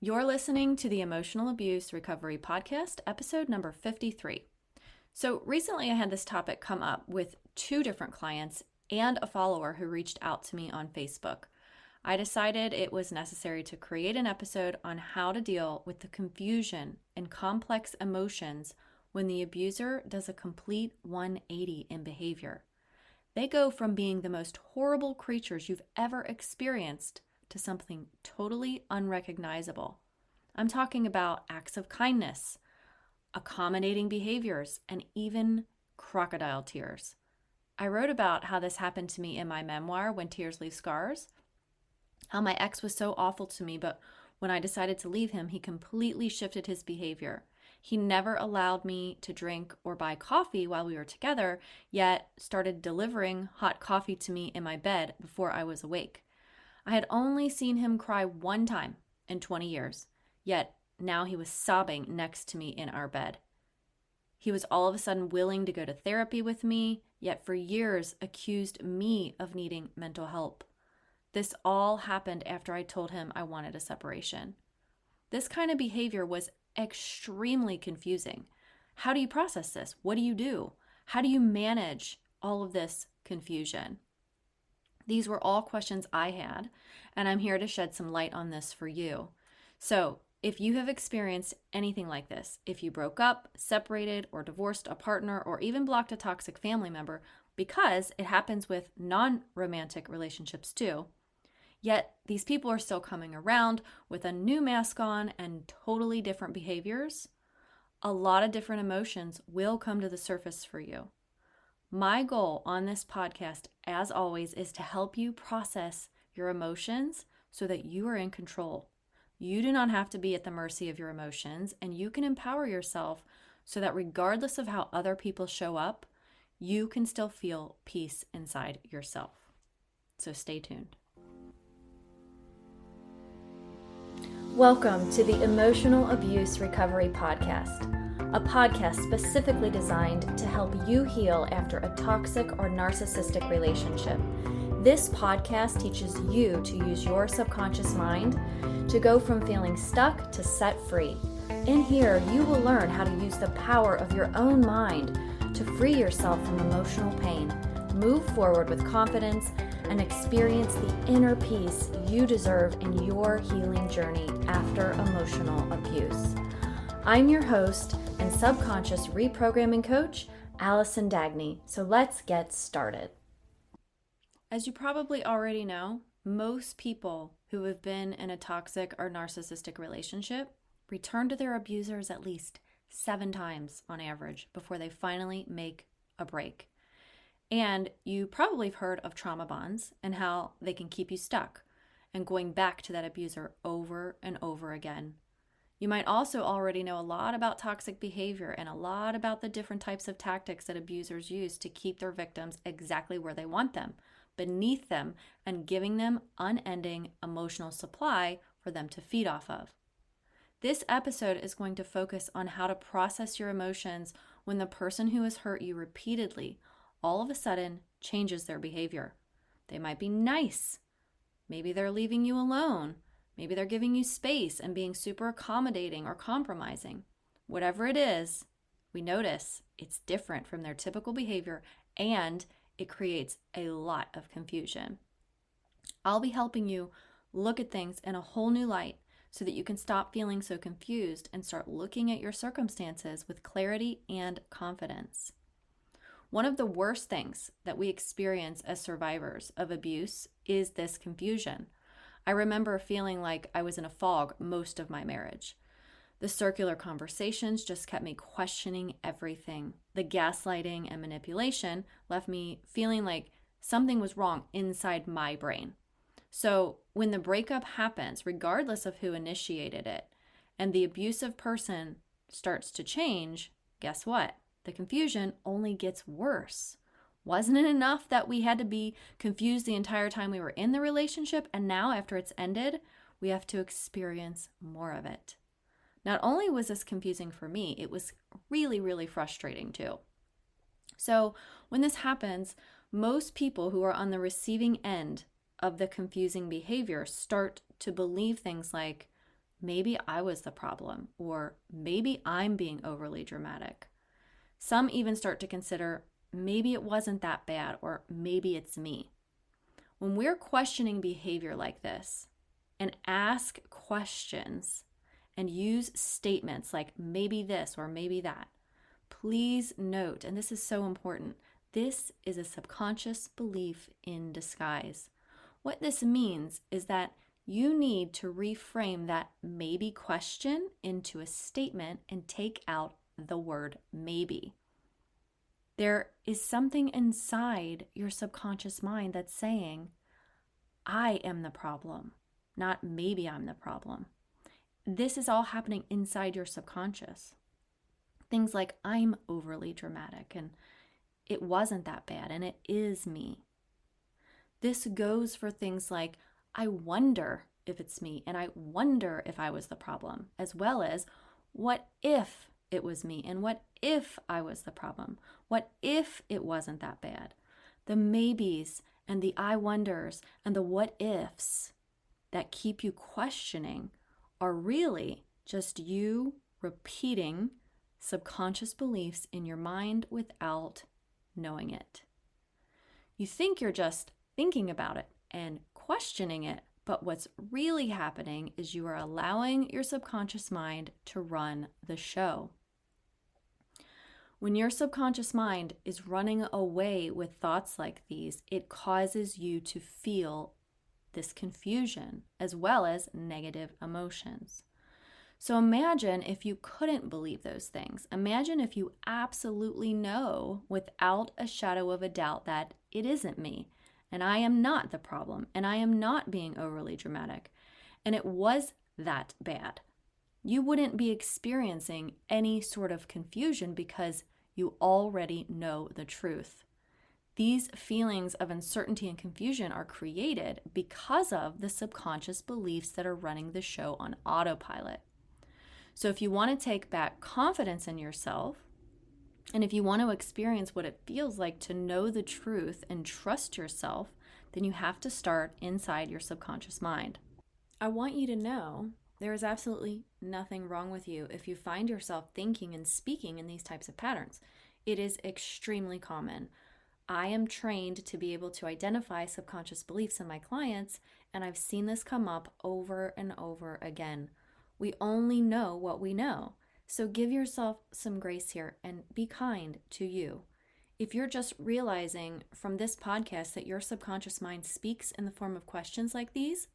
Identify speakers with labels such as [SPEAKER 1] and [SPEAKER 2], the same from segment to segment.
[SPEAKER 1] You're listening to the Emotional Abuse Recovery Podcast, episode number 53. So recently I had this topic come up with two different clients and a follower who reached out to me on Facebook. I decided it was necessary to create an episode on how to deal with the confusion and complex emotions when the abuser does a complete 180 in behavior. They go from being the most horrible creatures you've ever experienced to something totally unrecognizable. I'm talking about acts of kindness, accommodating behaviors, and even crocodile tears. I wrote about how this happened to me in my memoir, When Tears Leave Scars, how my ex was so awful to me, but when I decided to leave him, he completely shifted his behavior. He never allowed me to drink or buy coffee while we were together, yet started delivering hot coffee to me in my bed before I was awake. I had only seen him cry one time in 20 years, yet now he was sobbing next to me in our bed. He was all of a sudden willing to go to therapy with me, yet for years accused me of needing mental help. This all happened after I told him I wanted a separation. This kind of behavior was extremely confusing. How do you process this? What do you do? How do you manage all of this confusion? These were all questions I had, and I'm here to shed some light on this for you. So, if you have experienced anything like this, if you broke up, separated, or divorced a partner, or even blocked a toxic family member, because it happens with non-romantic relationships too, yet these people are still coming around with a new mask on and totally different behaviors, a lot of different emotions will come to the surface for you. My goal on this podcast, as always, is to help you process your emotions so that you are in control. You do not have to be at the mercy of your emotions, and you can empower yourself so that regardless of how other people show up, you can still feel peace inside yourself. So stay tuned. Welcome to the Emotional Abuse Recovery Podcast, a podcast specifically designed to help you heal after a toxic or narcissistic relationship. This podcast teaches you to use your subconscious mind to go from feeling stuck to set free. In here, you will learn how to use the power of your own mind to free yourself from emotional pain, move forward with confidence, and experience the inner peace you deserve in your healing journey after emotional abuse. I'm your host and subconscious reprogramming coach, Allison Dagny. So let's get started. As you probably already know, most people who have been in a toxic or narcissistic relationship return to their abusers at least 7 times on average before they finally make a break. And you probably have heard of trauma bonds and how they can keep you stuck and going back to that abuser over and over again. You might also already know a lot about toxic behavior and a lot about the different types of tactics that abusers use to keep their victims exactly where they want them, beneath them, and giving them unending emotional supply for them to feed off of. This episode is going to focus on how to process your emotions when the person who has hurt you repeatedly all of a sudden changes their behavior. They might be nice. Maybe they're leaving you alone. Maybe they're giving you space and being super accommodating or compromising. Whatever it is, we notice it's different from their typical behavior and it creates a lot of confusion. I'll be helping you look at things in a whole new light so that you can stop feeling so confused and start looking at your circumstances with clarity and confidence. One of the worst things that we experience as survivors of abuse is this confusion. I remember feeling like I was in a fog most of my marriage. The circular conversations just kept me questioning everything. The gaslighting and manipulation left me feeling like something was wrong inside my brain. So when the breakup happens, regardless of who initiated it, and the abusive person starts to change, guess what? The confusion only gets worse. Wasn't it enough that we had to be confused the entire time we were in the relationship, and now after it's ended, we have to experience more of it? Not only was this confusing for me, it was really, really frustrating too. So when this happens, most people who are on the receiving end of the confusing behavior start to believe things like, maybe I was the problem, or maybe I'm being overly dramatic. Some even start to consider, maybe it wasn't that bad, or maybe it's me. When we're questioning behavior like this and ask questions and use statements like maybe this or maybe that, please note, and this is so important, this is a subconscious belief in disguise. What this means is that you need to reframe that maybe question into a statement and take out the word maybe. There is something inside your subconscious mind that's saying, I am the problem, not maybe I'm the problem. This is all happening inside your subconscious. Things like, I'm overly dramatic and it wasn't that bad and it is me. This goes for things like, I wonder if it's me and I wonder if I was the problem, as well as what if it was me and what if I was the problem? What if it wasn't that bad? The maybes and the I wonders and the what ifs that keep you questioning are really just you repeating subconscious beliefs in your mind without knowing it. You think you're just thinking about it and questioning it, but what's really happening is you are allowing your subconscious mind to run the show. When your subconscious mind is running away with thoughts like these, it causes you to feel this confusion as well as negative emotions. So imagine if you couldn't believe those things. Imagine if you absolutely know without a shadow of a doubt that it isn't me and I am not the problem and I am not being overly dramatic and it was that bad. You wouldn't be experiencing any sort of confusion because you already know the truth. These feelings of uncertainty and confusion are created because of the subconscious beliefs that are running the show on autopilot. So if you want to take back confidence in yourself, and if you want to experience what it feels like to know the truth and trust yourself, then you have to start inside your subconscious mind. I want you to know there is absolutely nothing wrong with you if you find yourself thinking and speaking in these types of patterns. It is extremely common. I am trained to be able to identify subconscious beliefs in my clients, and I've seen this come up over and over again. We only know what we know. So give yourself some grace here and be kind to you. If you're just realizing from this podcast that your subconscious mind speaks in the form of questions like these,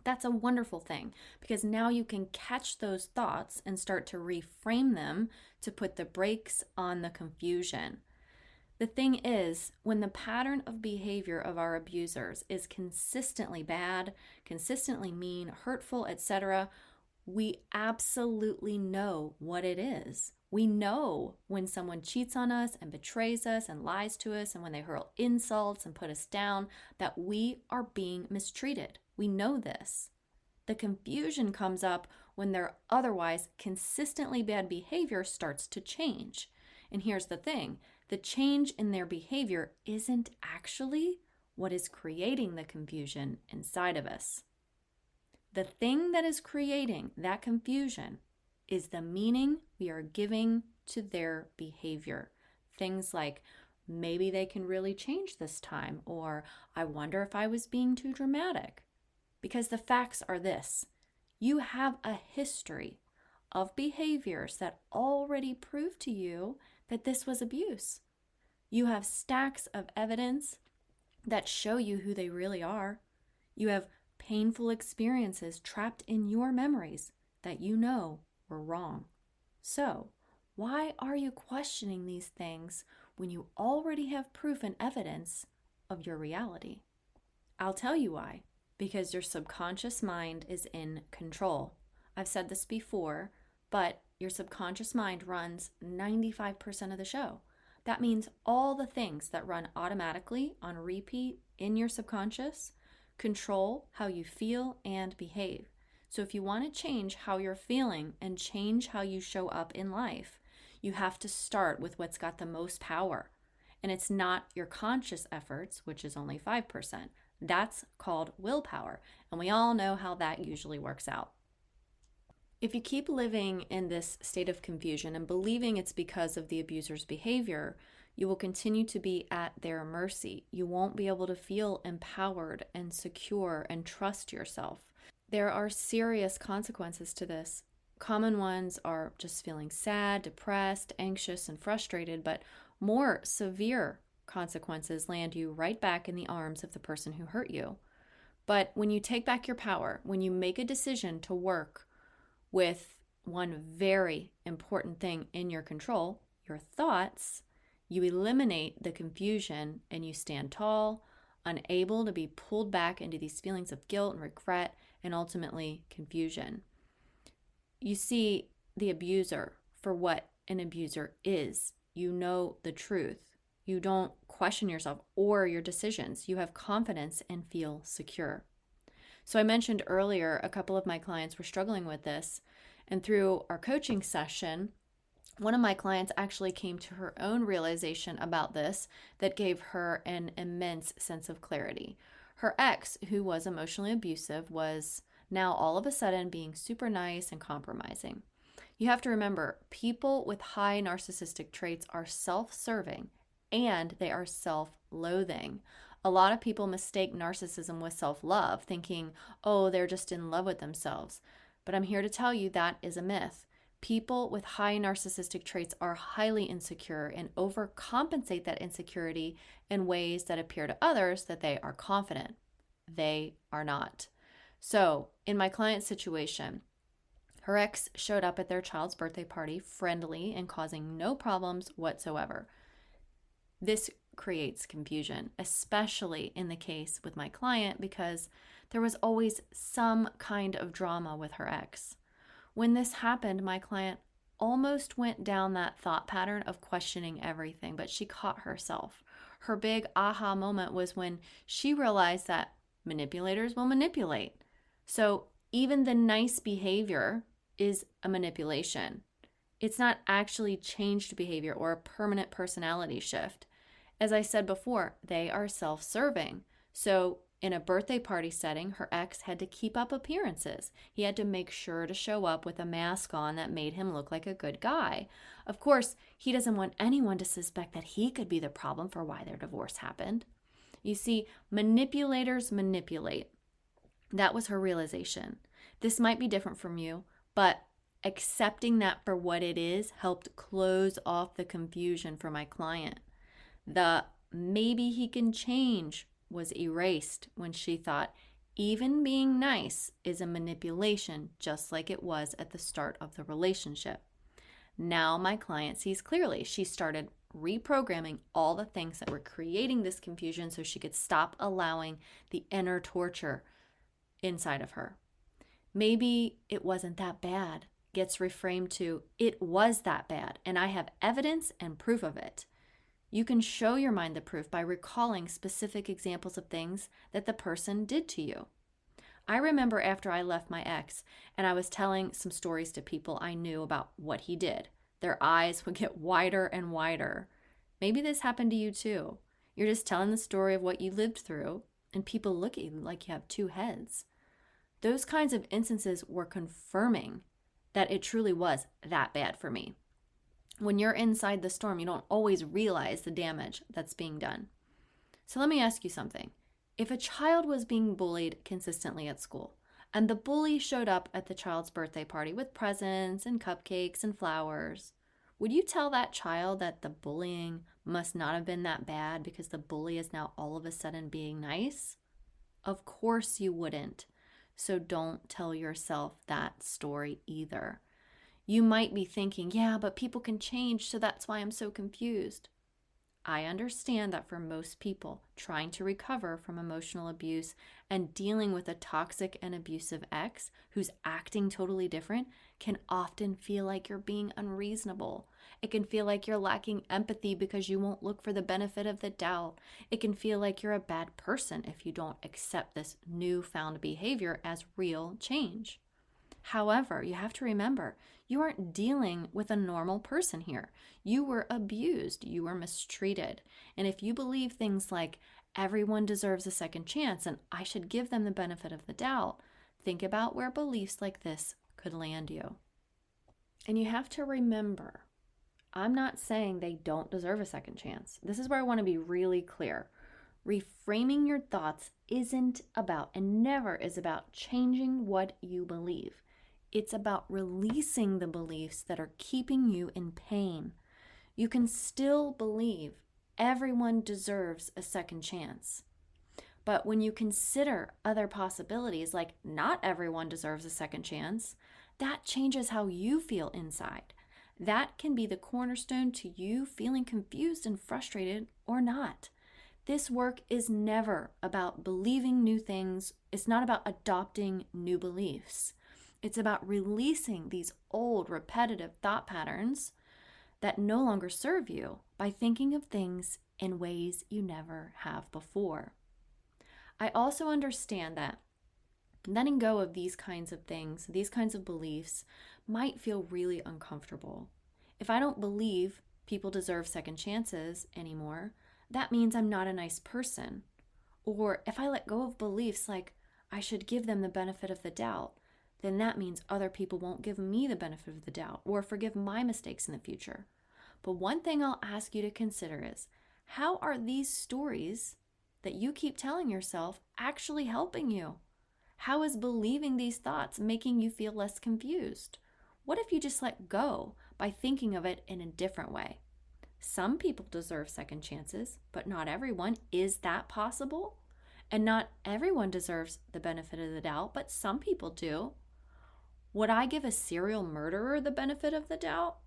[SPEAKER 1] that's a wonderful thing because now you can catch those thoughts and start to reframe them to put the brakes on the confusion. The thing is, when the pattern of behavior of our abusers is consistently bad, consistently mean, hurtful, etc., we absolutely know what it is. We know when someone cheats on us and betrays us and lies to us and when they hurl insults and put us down, that we are being mistreated. We know this. The confusion comes up when their otherwise consistently bad behavior starts to change. And here's the thing, the change in their behavior isn't actually what is creating the confusion inside of us. The thing that is creating that confusion is the meaning we are giving to their behavior. Things like, maybe they can really change this time, or I wonder if I was being too dramatic. Because the facts are this, you have a history of behaviors that already prove to you that this was abuse. You have stacks of evidence that show you who they really are. You have painful experiences trapped in your memories that you know were wrong. So, why are you questioning these things when you already have proof and evidence of your reality? I'll tell you why. Because your subconscious mind is in control. I've said this before, but your subconscious mind runs 95% of the show. That means all the things that run automatically on repeat in your subconscious control how you feel and behave. So if you want to change how you're feeling and change how you show up in life, you have to start with what's got the most power. And it's not your conscious efforts, which is only 5%. That's called willpower. And we all know how that usually works out. If you keep living in this state of confusion and believing it's because of the abuser's behavior, you will continue to be at their mercy. You won't be able to feel empowered and secure and trust yourself. There are serious consequences to this. Common ones are just feeling sad, depressed, anxious, and frustrated, but more severe consequences land you right back in the arms of the person who hurt you. But when you take back your power, when you make a decision to work with one very important thing in your control, your thoughts, you eliminate the confusion and you stand tall, unable to be pulled back into these feelings of guilt and regret and ultimately confusion. You see the abuser for what an abuser is. You know the truth. You don't question yourself or your decisions. You have confidence and feel secure. So I mentioned earlier, a couple of my clients were struggling with this. And through our coaching session, one of my clients actually came to her own realization about this that gave her an immense sense of clarity. Her ex, who was emotionally abusive, was now all of a sudden being super nice and compromising. You have to remember, people with high narcissistic traits are self-serving and they are self-loathing. A lot of people mistake narcissism with self-love, thinking, oh, they're just in love with themselves. But I'm here to tell you that is a myth. People with high narcissistic traits are highly insecure and overcompensate that insecurity in ways that appear to others that they are confident. They are not. So, in my client's situation, her ex showed up at their child's birthday party friendly and causing no problems whatsoever. This creates confusion, especially in the case with my client, because there was always some kind of drama with her ex. When this happened, my client almost went down that thought pattern of questioning everything, but she caught herself. Her big aha moment was when she realized that manipulators will manipulate. So even the nice behavior is a manipulation. It's not actually changed behavior or a permanent personality shift. As I said before, they are self-serving. So in a birthday party setting, her ex had to keep up appearances. He had to make sure to show up with a mask on that made him look like a good guy. Of course, he doesn't want anyone to suspect that he could be the problem for why their divorce happened. You see, manipulators manipulate. That was her realization. This might be different from you, but accepting that for what it is helped close off the confusion for my client. The maybe he can change was erased when she thought even being nice is a manipulation, just like it was at the start of the relationship. Now my client sees clearly. She started reprogramming all the things that were creating this confusion so she could stop allowing the inner torture inside of her. Maybe it wasn't that bad gets reframed to it was that bad, and I have evidence and proof of it. You can show your mind the proof by recalling specific examples of things that the person did to you. I remember after I left my ex and I was telling some stories to people I knew about what he did, their eyes would get wider and wider. Maybe this happened to you too. You're just telling the story of what you lived through and people look at you like you have two heads. Those kinds of instances were confirming that it truly was that bad for me. When you're inside the storm, you don't always realize the damage that's being done. So let me ask you something. If a child was being bullied consistently at school, and the bully showed up at the child's birthday party with presents and cupcakes and flowers, would you tell that child that the bullying must not have been that bad because the bully is now all of a sudden being nice? Of course you wouldn't. So don't tell yourself that story either. You might be thinking, yeah, but people can change, so that's why I'm so confused. I understand that for most people, trying to recover from emotional abuse and dealing with a toxic and abusive ex who's acting totally different can often feel like you're being unreasonable. It can feel like you're lacking empathy because you won't look for the benefit of the doubt. It can feel like you're a bad person if you don't accept this newfound behavior as real change. However, you have to remember, you aren't dealing with a normal person here. You were abused. You were mistreated. And if you believe things like, everyone deserves a second chance and I should give them the benefit of the doubt, think about where beliefs like this could land you. And you have to remember, I'm not saying they don't deserve a second chance. This is where I want to be really clear. Reframing your thoughts isn't about, and never is about, changing what you believe. It's about releasing the beliefs that are keeping you in pain. You can still believe everyone deserves a second chance. But when you consider other possibilities, like not everyone deserves a second chance, that changes how you feel inside. That can be the cornerstone to you feeling confused and frustrated or not. This work is never about believing new things. It's not about adopting new beliefs. It's about releasing these old, repetitive thought patterns that no longer serve you by thinking of things in ways you never have before. I also understand that letting go of these kinds of things, these kinds of beliefs, might feel really uncomfortable. If I don't believe people deserve second chances anymore, that means I'm not a nice person. Or if I let go of beliefs like I should give them the benefit of the doubt, then that means other people won't give me the benefit of the doubt or forgive my mistakes in the future. But one thing I'll ask you to consider is, how are these stories that you keep telling yourself actually helping you? How is believing these thoughts making you feel less confused? What if you just let go by thinking of it in a different way? Some people deserve second chances, but not everyone. Is that possible? And not everyone deserves the benefit of the doubt, but some people do. Would I give a serial murderer the benefit of the doubt?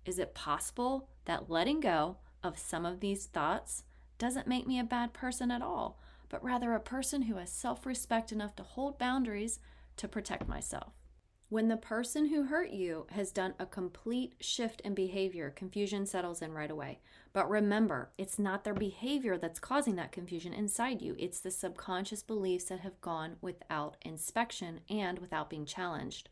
[SPEAKER 1] Is it possible that letting go of some of these thoughts doesn't make me a bad person at all, but rather a person who has self-respect enough to hold boundaries to protect myself? When the person who hurt you has done a complete shift in behavior, confusion settles in right away. But remember, it's not their behavior that's causing that confusion inside you. It's the subconscious beliefs that have gone without inspection and without being challenged.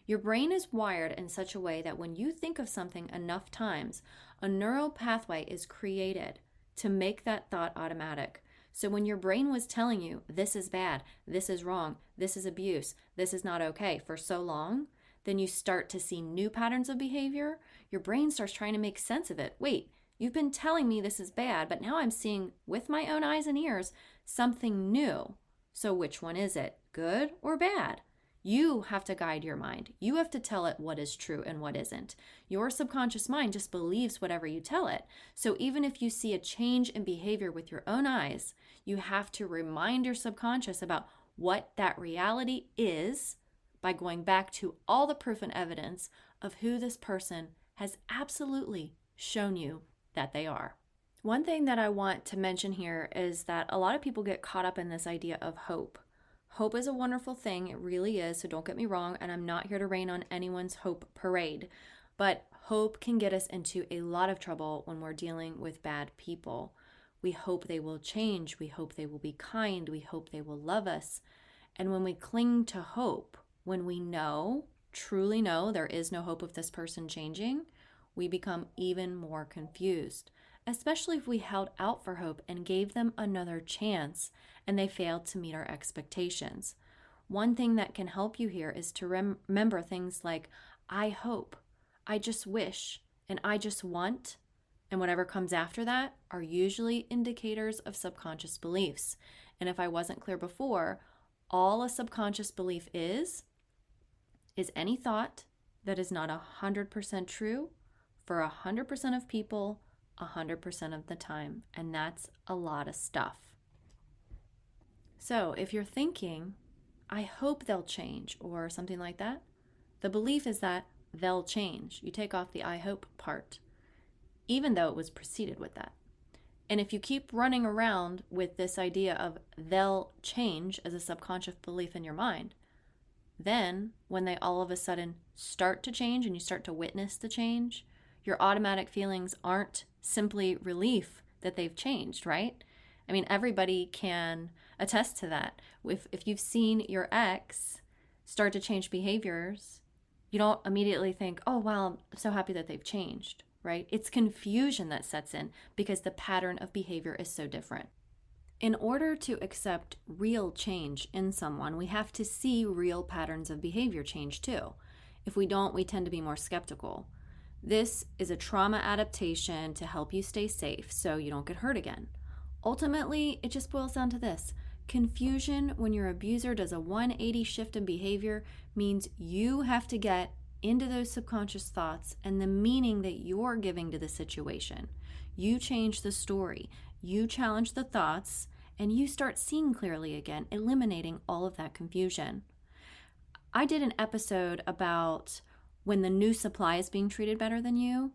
[SPEAKER 1] Your brain is wired in such a way that when you think of something enough times, a neural pathway is created to make that thought automatic. So when your brain was telling you, this is bad, this is wrong, this is abuse, this is not okay for so long, then you start to see new patterns of behavior. Your brain starts trying to make sense of it. Wait, you've been telling me this is bad, but now I'm seeing with my own eyes and ears something new. So which one is it, good or bad? You have to guide your mind. You have to tell it what is true and what isn't. Your subconscious mind just believes whatever you tell it. So even if you see a change in behavior with your own eyes, you have to remind your subconscious about what that reality is by going back to all the proof and evidence of who this person has absolutely shown you that they are. One thing that I want to mention here is that a lot of people get caught up in this idea of hope. Hope is a wonderful thing, it really is, so don't get me wrong, and I'm not here to rain on anyone's hope parade, but hope can get us into a lot of trouble when we're dealing with bad people. We hope they will change, we hope they will be kind, we hope they will love us, and when we cling to hope, when we know, truly know there is no hope of this person changing, we become even more confused, especially if we held out for hope and gave them another chance and they failed to meet our expectations. One thing that can help you here is to remember things like, I hope, I just wish, and I just want, and whatever comes after that are usually indicators of subconscious beliefs. And if I wasn't clear before, all a subconscious belief is any thought that is not 100% true for 100% of people 100% of the time, and that's a lot of stuff. So if you're thinking, I hope they'll change, or something like that, the belief is that they'll change. You take off the I hope part, even though it was preceded with that. And if you keep running around with this idea of they'll change as a subconscious belief in your mind, then when they all of a sudden start to change and you start to witness the change, your automatic feelings aren't simply relief that they've changed, right? I mean, everybody can attest to that. If you've seen your ex start to change behaviors, you don't immediately think, oh, wow, I'm so happy that they've changed, right? It's confusion that sets in because the pattern of behavior is so different. In order to accept real change in someone, we have to see real patterns of behavior change too. If we don't, we tend to be more skeptical. This is a trauma adaptation to help you stay safe so you don't get hurt again. Ultimately, it just boils down to this. Confusion when your abuser does a 180 shift in behavior means you have to get into those subconscious thoughts and the meaning that you're giving to the situation. You change the story, you challenge the thoughts, and you start seeing clearly again, eliminating all of that confusion. I did an episode about when the new supply is being treated better than you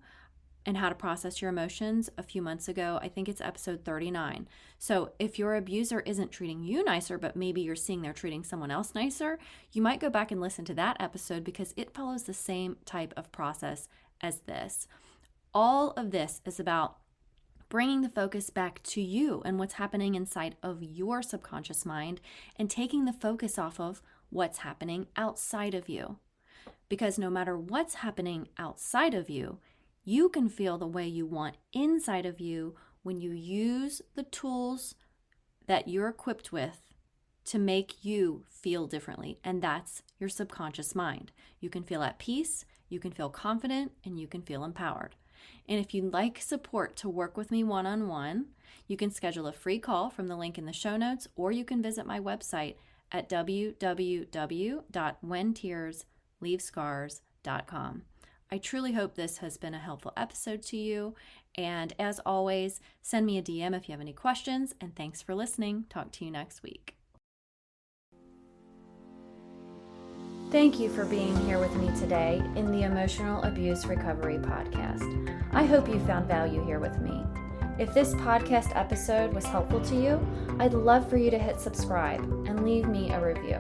[SPEAKER 1] and how to process your emotions a few months ago. I think it's episode 39. So if your abuser isn't treating you nicer, but maybe you're seeing they're treating someone else nicer, you might go back and listen to that episode because it follows the same type of process as this. All of this is about bringing the focus back to you and what's happening inside of your subconscious mind and taking the focus off of what's happening outside of you. Because no matter what's happening outside of you, you can feel the way you want inside of you when you use the tools that you're equipped with to make you feel differently. And that's your subconscious mind. You can feel at peace, you can feel confident, and you can feel empowered. And if you'd like support to work with me one-on-one, you can schedule a free call from the link in the show notes, or you can visit my website at www.whentearsleavescars.com. I truly hope this has been a helpful episode to you. And as always, send me a DM if you have any questions. And thanks for listening. Talk to you next week. Thank you for being here with me today in the Emotional Abuse Recovery Podcast. I hope you found value here with me. If this podcast episode was helpful to you, I'd love for you to hit subscribe and leave me a review.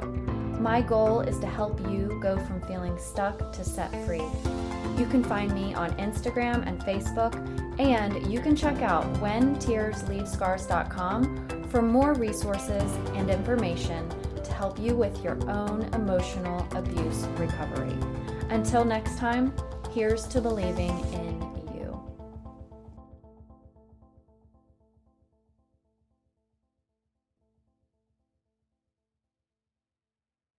[SPEAKER 1] My goal is to help you go from feeling stuck to set free. You can find me on Instagram and Facebook, and you can check out whentearsleavescars.com for more resources and information to help you with your own emotional abuse recovery. Until next time, here's to believing in